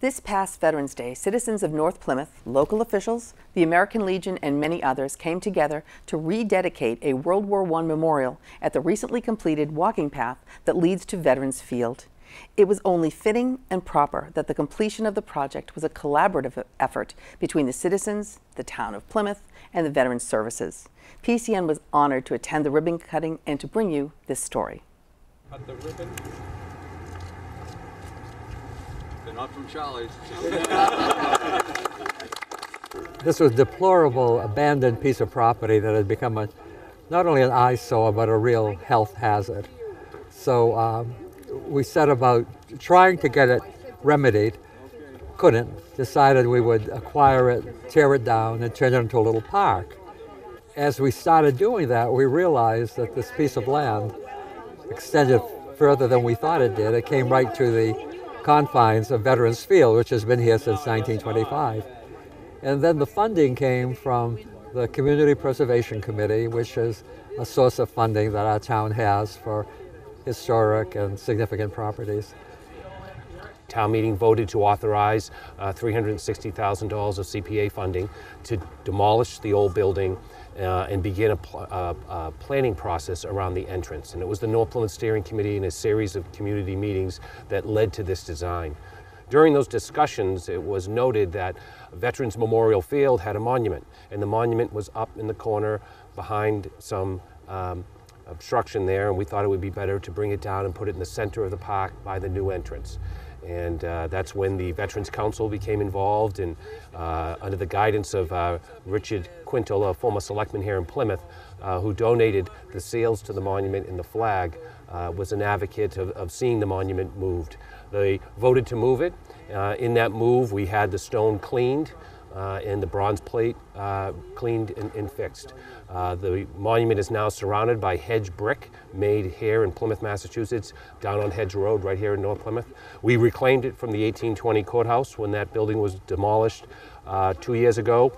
This past Veterans Day, citizens of North Plymouth, local officials, the American Legion, and many others came together to rededicate a World War I memorial at the recently completed walking path that leads to Veterans Field. It was only fitting and proper that the completion of the project was a collaborative effort between the citizens, the Town of Plymouth, and the Veterans Services. PCN was honored to attend the ribbon cutting and to bring you this story. Cut the ribbon. They're not from Charlie's. This was a deplorable, abandoned piece of property that had become not only an eyesore, but a real health hazard. So we set about trying to get it remedied, couldn't, decided we would acquire it, tear it down, and turn it into a little park. As we started doing that, we realized that this piece of land extended further than we thought it did. It came right to the confines of Veterans Field, which has been here since 1925. And then the funding came from the Community Preservation Committee, which is a source of funding that our town has for historic and significant properties. Town meeting voted to authorize $360,000 of CPA funding to demolish the old building and begin a planning process around the entrance. And it was the North Plymouth Steering Committee and a series of community meetings that led to this design. During those discussions, it was noted that Veterans Memorial Field had a monument, and the monument was up in the corner behind some obstruction there, and we thought it would be better to bring it down and put it in the center of the park by the new entrance. And that's when the Veterans Council became involved, and under the guidance of Richard Quintal, a former selectman here in Plymouth, who donated the sails to the monument and the flag, was an advocate of seeing the monument moved. They voted to move it. In that move, we had the stone cleaned and the bronze plate cleaned and fixed. The monument is now surrounded by hedge brick made here in Plymouth, Massachusetts, down on Hedge Road right here in North Plymouth. We reclaimed it from the 1820 courthouse when that building was demolished 2 years ago.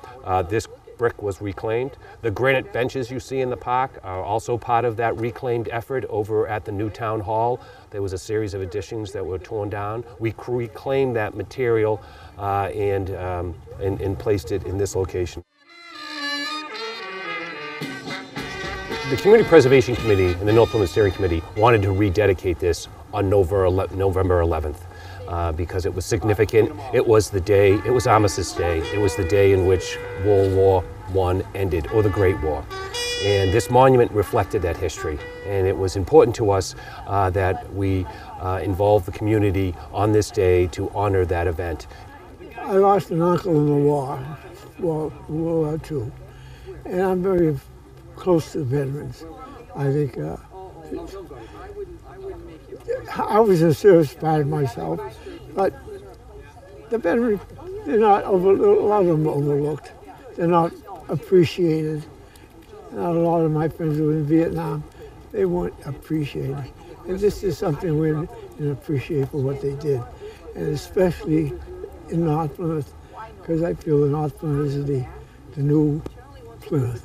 This brick was reclaimed. The granite benches you see in the park are also part of that reclaimed effort over at the new town hall. There was a series of additions that were torn down. We reclaimed that material and placed it in this location. The Community Preservation Committee and the North Plymouth Steering Committee wanted to rededicate this on November 11th. Because it was significant. It was the day, it was Armistice Day. It was the day in which World War I ended, or the Great War. And this monument reflected that history. And it was important to us that we involve the community on this day to honor that event. I lost an uncle in the war, World War II. And I'm very close to the veterans. I think I was a service part myself, but the veterans, they're not a lot of them overlooked. They're not appreciated. Not a lot of my friends who were in Vietnam, they weren't appreciated. And this is something we appreciate for what they did, and especially in North Plymouth, because I feel that North Plymouth is the new Plymouth.